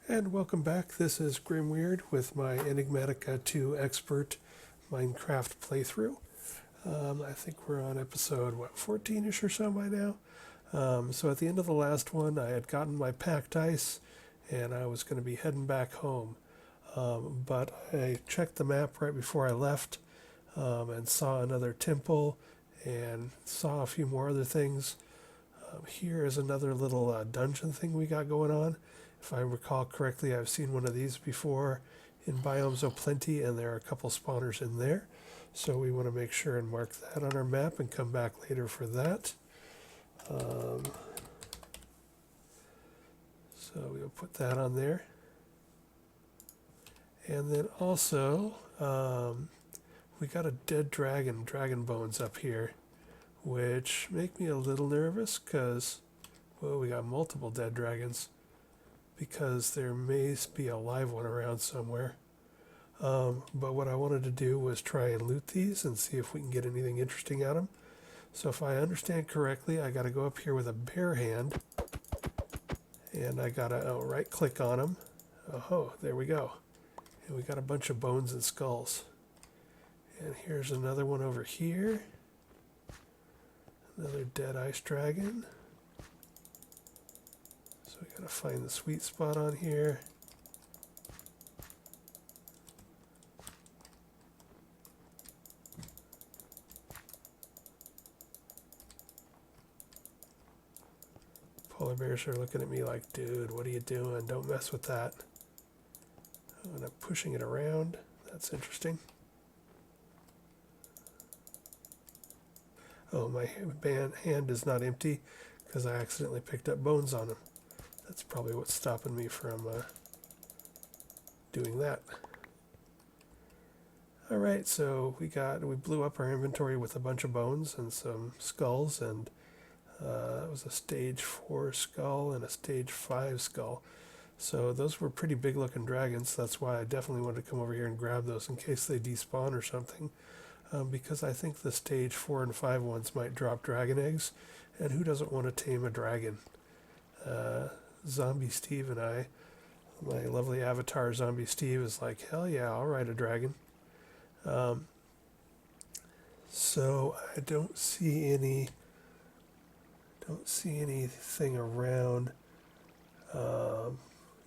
And welcome back. This is Grimweird with my Enigmatica 2 Expert Minecraft playthrough. I think we're on episode, 14-ish or so by now. So at the end of the last one, I had gotten my packed ice, and I was going to be heading back home. But I checked the map right before I left, and saw another temple, and saw a few more other things. Here is another little dungeon thing we got going on. If I recall correctly, I've seen one of these before in Biomes O'Plenty, and there are a couple spawners in there. So we want to make sure and mark that on our map and come back later for that. So we'll put that on there. And then also, we got a dead dragon bones up here, which make me a little nervous because, well, we got multiple dead dragons, because there may be a live one around somewhere. But what I wanted to do was try and loot these and see if we can get anything interesting out of them. So if I understand correctly, I got to go up here with a bare hand, and I got to right click on them. Oh, there we go. And we got a bunch of bones and skulls. And here's another one over here. Another dead ice dragon. So we gotta find the sweet spot on here. Polar bears are looking at me like, dude, what are you doing? Don't mess with that. Oh, and I'm pushing it around. That's interesting. Oh, my hand is not empty because I accidentally picked up bones on them. That's probably what's stopping me from doing that. Alright, so we blew up our inventory with a bunch of bones and some skulls, and it was a stage 4 skull and a stage 5 skull. So those were pretty big looking dragons. That's why I definitely wanted to come over here and grab those in case they despawn or something. Because I think the stage 4 and 5 ones might drop dragon eggs, and who doesn't want to tame a dragon? Zombie Steve and I, my lovely avatar Zombie Steve, is like, hell yeah, I'll ride a dragon. So I don't see anything around that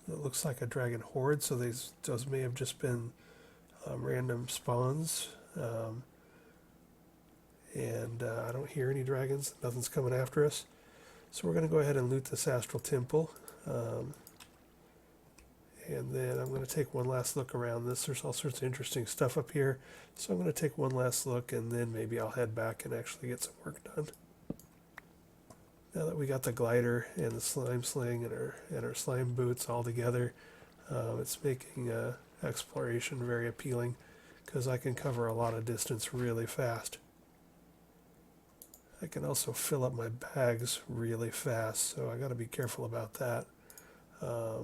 looks like a dragon horde. So those may have just been random spawns. And I don't hear any dragons. Nothing's coming after us. So we're going to go ahead and loot this astral temple. And then I'm going to take one last look around this. There's all sorts of interesting stuff up here. So I'm going to take one last look, and then maybe I'll head back and actually get some work done. Now that we got the glider and the slime sling and our slime boots all together, it's making exploration very appealing because I can cover a lot of distance really fast. I can also fill up my bags really fast, so I got to be careful about that. I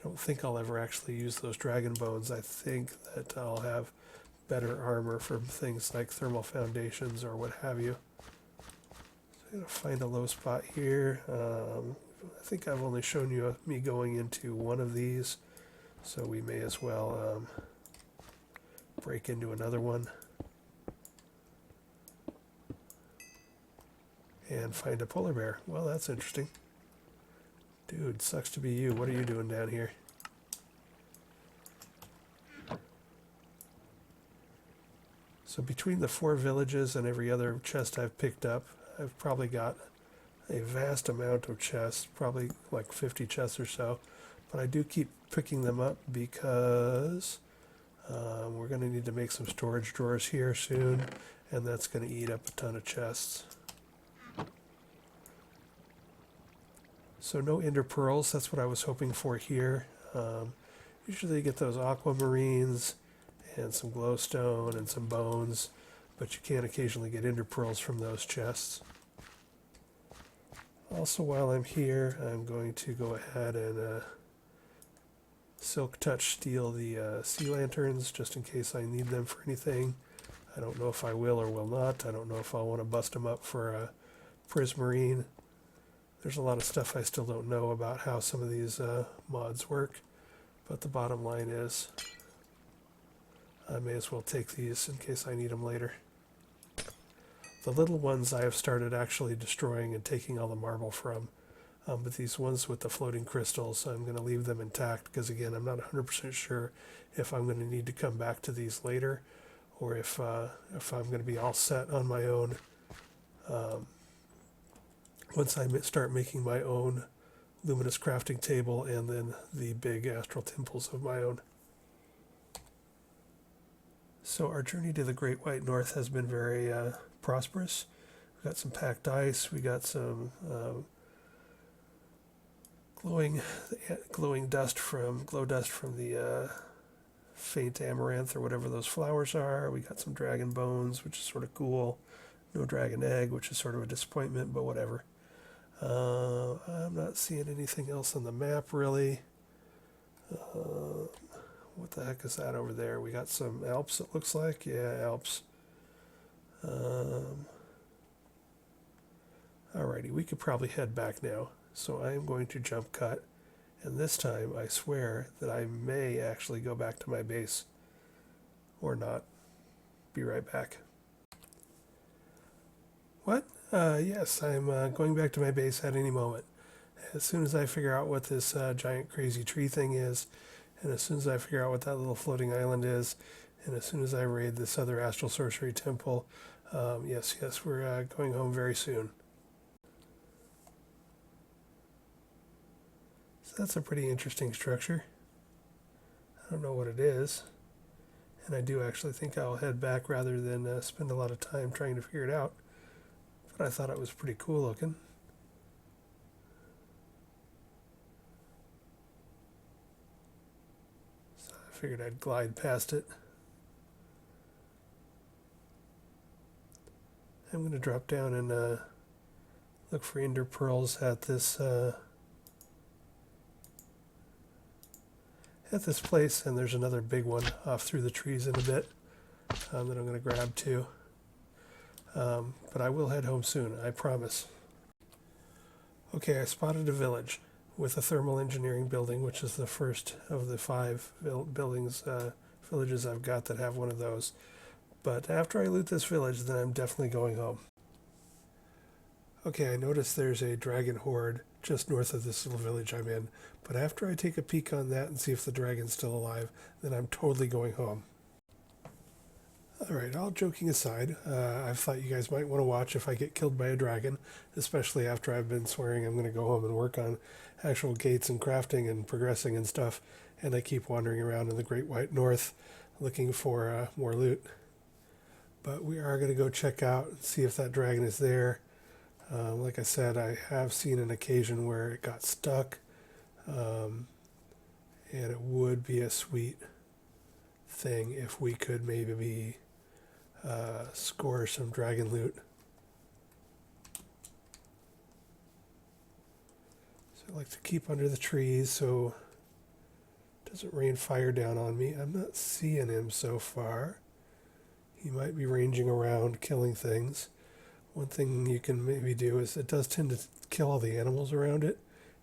don't think I'll ever actually use those dragon bones. I think that I'll have better armor from things like thermal foundations or what have you. So I'm going to find a low spot here. I think I've only shown you me going into one of these, so we may as well break into another one. And find a polar bear. Well, that's interesting. Dude, sucks to be you. What are you doing down here? So between the 4 villages and every other chest I've picked up, I've probably got a vast amount of chests, probably like 50 chests or so. But I do keep picking them up because we're going to need to make some storage drawers here soon, and that's going to eat up a ton of chests. So no ender pearls, that's what I was hoping for here. Usually you get those aquamarines and some glowstone and some bones, but you can occasionally get ender pearls from those chests. Also, while I'm here, I'm going to go ahead and silk touch steal the sea lanterns just in case I need them for anything. I don't know if I will or will not. I don't know if I'll want to bust them up for a prismarine. There's a lot of stuff I still don't know about how some of these mods work, but the bottom line is I may as well take these in case I need them later. The little ones I have started actually destroying and taking all the marble from, but these ones with the floating crystals, I'm going to leave them intact because, again, I'm not 100% sure if I'm going to need to come back to these later or if I'm going to be all set on my own once I start making my own luminous crafting table and then the big astral temples of my own. So our journey to the Great White North has been very prosperous. We got some packed ice. We got some glowing dust from the faint amaranth or whatever those flowers are. We got some dragon bones, which is sort of cool. No dragon egg, which is sort of a disappointment, but whatever. I'm not seeing anything else on the map really. What the heck is that over there? We got some Alps, it looks like. Yeah, Alps. Alrighty, we could probably head back now. So I am going to jump cut. And this time, I swear that I may actually go back to my base. Or not. Be right back. What? Yes, I'm going back to my base at any moment. As soon as I figure out what this giant crazy tree thing is, and as soon as I figure out what that little floating island is, and as soon as I raid this other Astral Sorcery temple, yes, we're going home very soon. So that's a pretty interesting structure. I don't know what it is, and I do actually think I'll head back rather than spend a lot of time trying to figure it out. But I thought it was pretty cool looking. So I figured I'd glide past it. I'm going to drop down and look for ender pearls at this place, and there's another big one off through the trees in a bit that I'm going to grab too. But I will head home soon, I promise. Okay, I spotted a village with a thermal engineering building, which is the first of the 5 villages I've got that have one of those. But after I loot this village, then I'm definitely going home. Okay, I noticed there's a dragon horde just north of this little village I'm in. But after I take a peek on that and see if the dragon's still alive, then I'm totally going home. Alright, all joking aside, I thought you guys might want to watch if I get killed by a dragon, especially after I've been swearing I'm going to go home and work on actual gates and crafting and progressing and stuff, and I keep wandering around in the Great White North looking for more loot. But we are going to go check out and see if that dragon is there. Like I said, I have seen an occasion where it got stuck, and it would be a sweet thing if we could maybe score some dragon loot. So I like to keep under the trees so it doesn't rain fire down on me. I'm not seeing him so far. He might be ranging around killing things. One thing you can maybe do is it does tend to kill all the animals around it,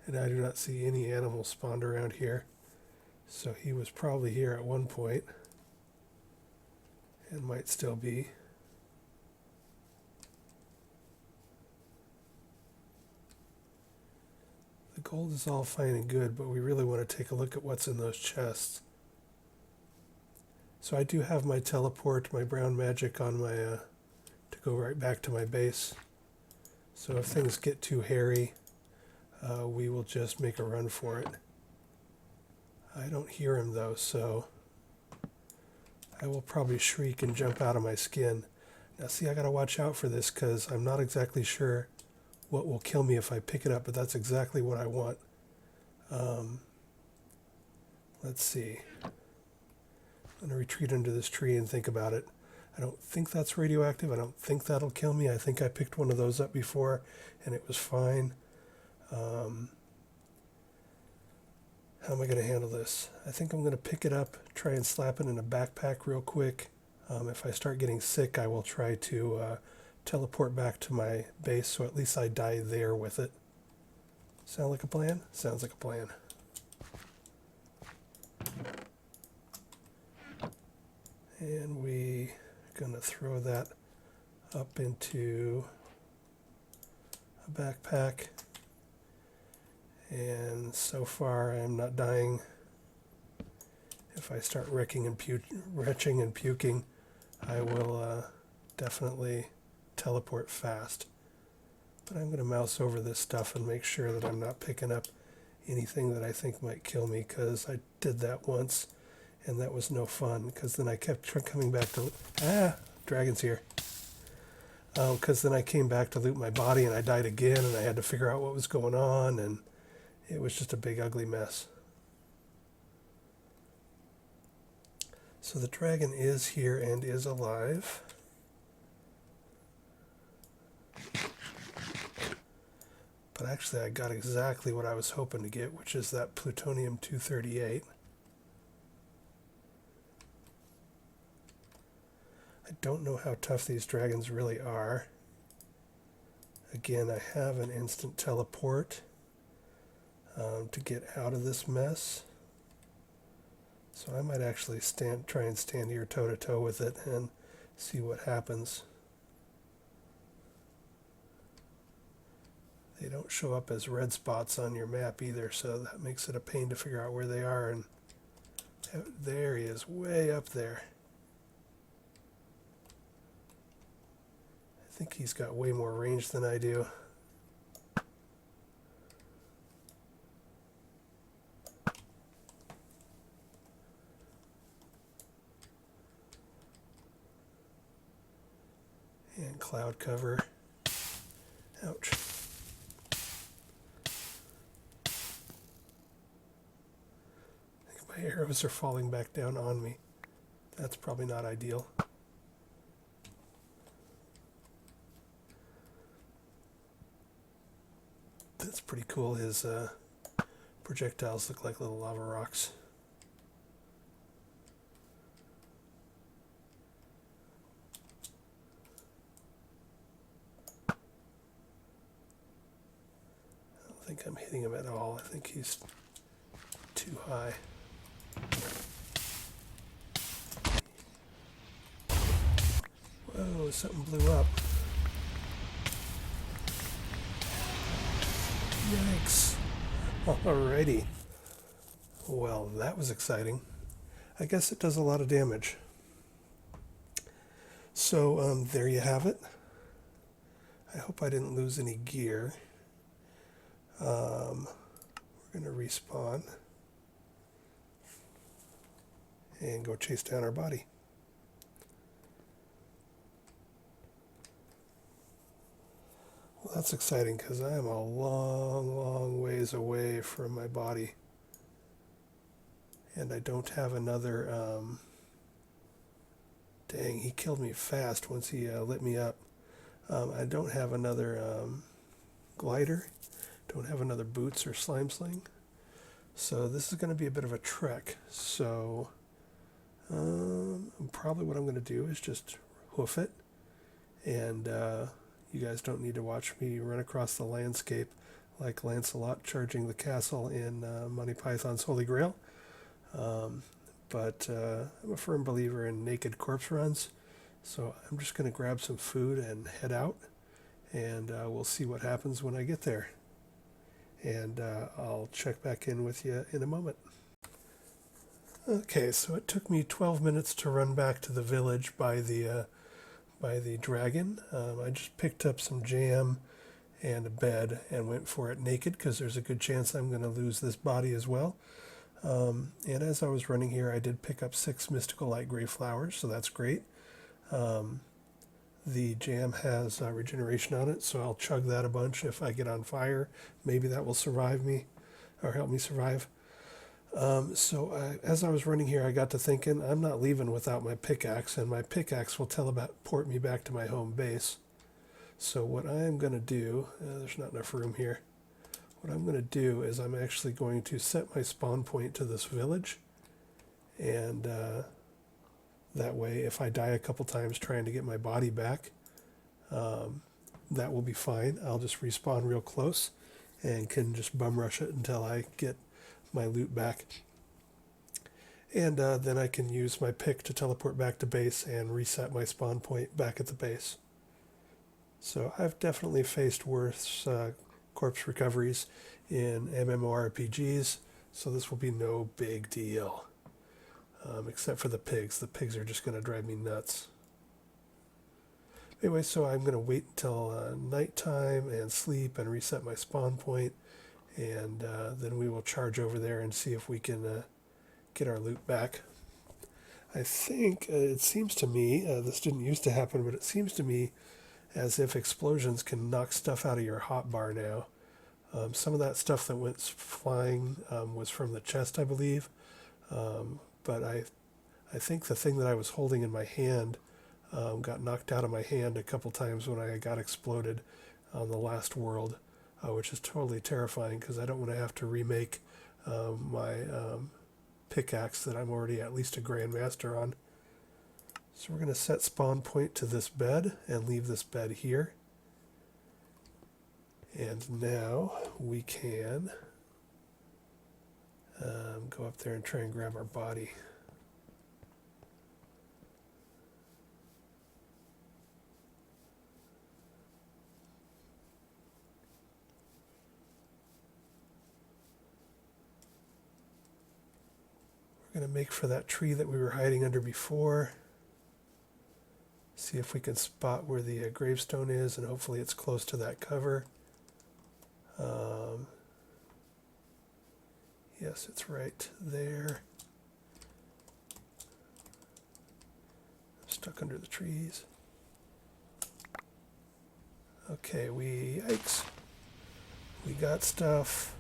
and I do not see any animals spawned around here. So he was probably here at one point and might still be. The gold is all fine and good, but we really want to take a look at what's in those chests. So I do have my teleport, my brown magic on my, to go right back to my base. So if things get too hairy, we will just make a run for it. I don't hear him though, so I will probably shriek and jump out of my skin. Now see, I gotta watch out for this because I'm not exactly sure what will kill me if I pick it up, but that's exactly what I want. Let's see. I'm gonna retreat under this tree and think about it. I don't think that's radioactive. I don't think that'll kill me. I think I picked one of those up before and it was fine. How am I going to handle this? I think I'm going to pick it up, try and slap it in a backpack real quick. If I start getting sick, I will try to teleport back to my base so at least I die there with it. Sound like a plan? Sounds like a plan. And we're going to throw that up into a backpack. And so far I'm not dying. If I start retching and puking, I will definitely teleport fast. But I'm going to mouse over this stuff and make sure that I'm not picking up anything that I think might kill me, because I did that once and that was no fun, because then I kept coming back to... Dragon's here. Because then I came back to loot my body and I died again and I had to figure out what was going on, and it was just a big ugly mess. So the dragon is here and is alive. But actually I got exactly what I was hoping to get, which is that plutonium-238. I don't know how tough these dragons really are. Again, I have an instant teleport to get out of this mess. So I might actually try and stand here toe-to-toe with it and see what happens. They don't show up as red spots on your map either, so that makes it a pain to figure out where they are. And there he is, way up there. I think he's got way more range than I do. And cloud cover. Ouch. I think my arrows are falling back down on me. That's probably not ideal. That's pretty cool. His projectiles look like little lava rocks. I don't think I'm hitting him at all. I think he's too high. Whoa, something blew up. Yikes. Alrighty. Well, that was exciting. I guess it does a lot of damage. So, there you have it. I hope I didn't lose any gear. We're going to respawn and go chase down our body. Well, that's exciting because I am a long, long ways away from my body. And I don't have another... Dang, he killed me fast once he lit me up. I don't have another glider. Don't have another boots or slime sling. So this is going to be a bit of a trek. So probably what I'm going to do is just hoof it. And you guys don't need to watch me run across the landscape like Lancelot charging the castle in Monty Python's Holy Grail. But I'm a firm believer in naked corpse runs. So I'm just going to grab some food and head out. And we'll see what happens when I get there. And I'll check back in with you in a moment. Okay, so it took me 12 minutes to run back to the village by the dragon. I just picked up some jam and a bed and went for it naked because there's a good chance I'm going to lose this body as well. And as I was running here, I did pick up 6 mystical light gray flowers, so that's great. The jam has regeneration on it, so I'll chug that a bunch if I get on fire. Maybe that will survive me or help me survive. As I was running here, I got to thinking, I'm not leaving without my pickaxe, and my pickaxe will teleport me back to my home base. So what I'm going to do, there's not enough room here. What I'm going to do is I'm actually going to set my spawn point to this village, and that way if I die a couple times trying to get my body back, that will be fine. I'll just respawn real close and can just bum rush it until I get my loot back. And then I can use my pick to teleport back to base and reset my spawn point back at the base. So I've definitely faced worse corpse recoveries in MMORPGs, so this will be no big deal. Except for the pigs. The pigs are just going to drive me nuts. Anyway, so I'm going to wait until nighttime and sleep and reset my spawn point, and then we will charge over there and see if we can get our loot back. I think it seems to me, this didn't used to happen, but it seems to me as if explosions can knock stuff out of your hotbar now. Some of that stuff that went flying was from the chest, I believe, but I think the thing that I was holding in my hand got knocked out of my hand a couple times when I got exploded on the last world, which is totally terrifying because I don't want to have to remake my pickaxe that I'm already at least a Grandmaster on. So we're going to set spawn point to this bed and leave this bed here. And now we can go up there and try and grab our body. We're going to make for that tree that we were hiding under before. See if we can spot where the gravestone is, and hopefully it's close to that cover. Yes, it's right there. I'm stuck under the trees. Okay, yikes. We got stuff.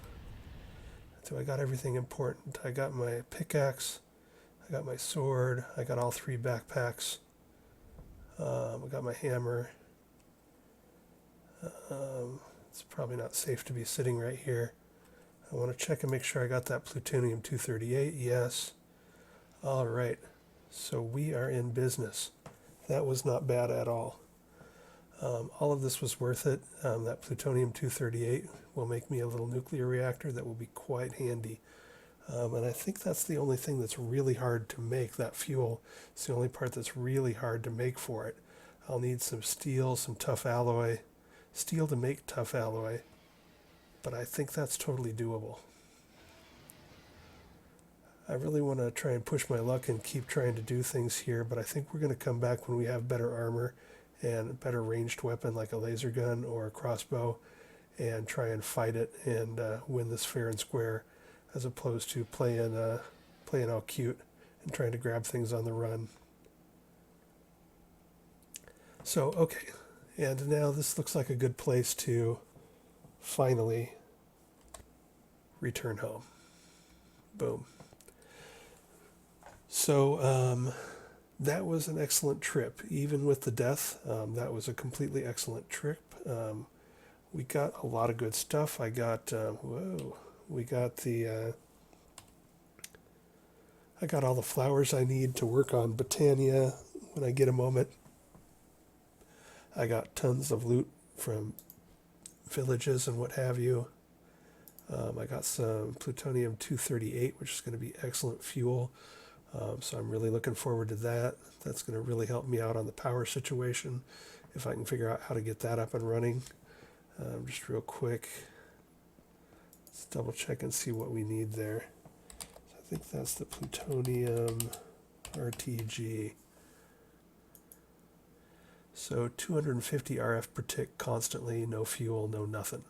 So I got everything important. I got my pickaxe, I got my sword, I got all 3 backpacks. I got my hammer. It's probably not safe to be sitting right here. I want to check and make sure I got that plutonium-238. Yes. All right. So we are in business. That was not bad at all. All of this was worth it. That plutonium-238 will make me a little nuclear reactor that will be quite handy. And I think that's the only thing that's really hard to make, that fuel. It's the only part that's really hard to make for it. I'll need some steel, some tough alloy. Steel to make tough alloy. But I think that's totally doable. I really want to try and push my luck and keep trying to do things here, but I think we're going to come back when we have better armor and a better ranged weapon like a laser gun or a crossbow and try and fight it and win this fair and square, as opposed to playing all cute and trying to grab things on the run. So, okay, and now this looks like a good place to finally return home. Boom. So that was an excellent trip. Even with the death, that was a completely excellent trip. We got a lot of good stuff. I got, we got I got all the flowers I need to work on Botania when I get a moment. I got tons of loot from villages and what have you. I got some plutonium-238, which is going to be excellent fuel. So I'm really looking forward to that. That's going to really help me out on the power situation if I can figure out how to get that up and running. Just real quick, let's double check and see what we need there. So I think that's the plutonium RTG. So 250 RF per tick constantly, no fuel, no nothing.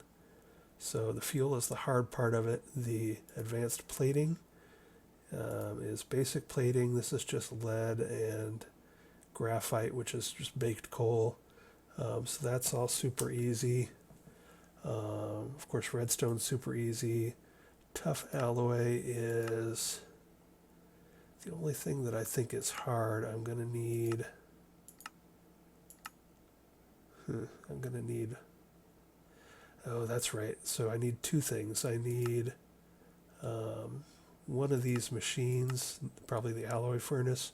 So the fuel is the hard part of it. The advanced plating is basic plating. This is just lead and graphite, which is just baked coal. So that's all super easy. Of course, redstone's super easy. Tough alloy is the only thing that I think is hard. I'm going to need... Oh, that's right. So I need 2 things. I need one of these machines, probably the alloy furnace,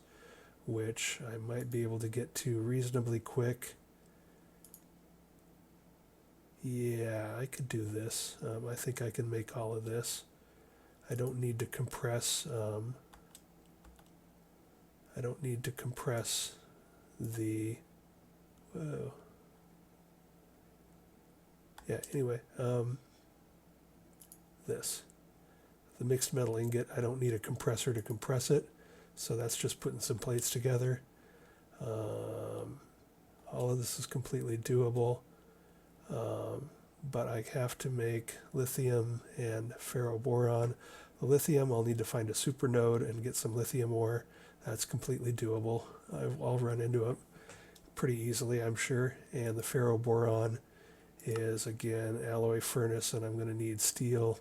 which I might be able to get to reasonably quick. Yeah, I could do this. I think I can make all of this. I don't need to compress. I don't need to compress the. Whoa. Yeah. Anyway, this. The mixed metal ingot. I don't need a compressor to compress it, so that's just putting some plates together. All of this is completely doable. But I have to make lithium and ferroboron. The lithium, I'll need to find a supernode and get some lithium ore. That's completely doable. I'll run into it pretty easily, I'm sure. And the ferroboron is, again, alloy furnace, and I'm going to need steel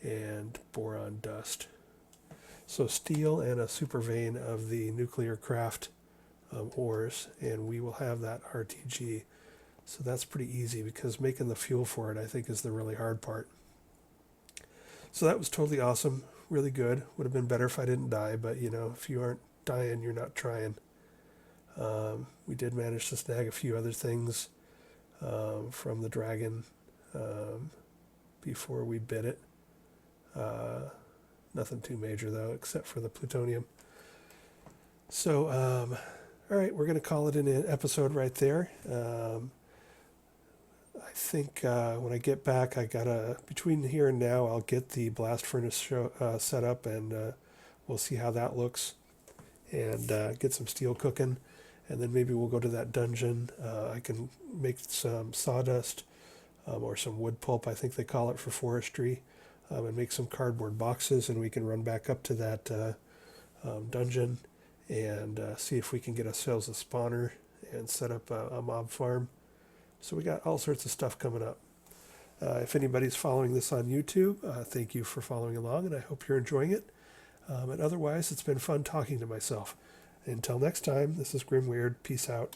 and boron dust. So steel and a super vein of the nuclear craft ores, and we will have that RTG. So that's pretty easy, because making the fuel for it, I think, is the really hard part. So that was totally awesome, really good. Would have been better if I didn't die, but you know, if you aren't dying, you're not trying. We did manage to snag a few other things from the dragon before we bit it. Nothing too major though, except for the plutonium. So, all right, we're going to call it an episode right there. I think when I get back, between here and now, I'll get the blast furnace set up, and we'll see how that looks, and get some steel cooking, and then maybe we'll go to that dungeon. I can make some sawdust or some wood pulp, I think they call it, for forestry, and make some cardboard boxes, and we can run back up to that dungeon and see if we can get ourselves a spawner and set up a mob farm. So we got all sorts of stuff coming up. If anybody's following this on YouTube, thank you for following along, and I hope you're enjoying it. And otherwise, it's been fun talking to myself. Until next time, this is Grim Weird. Peace out.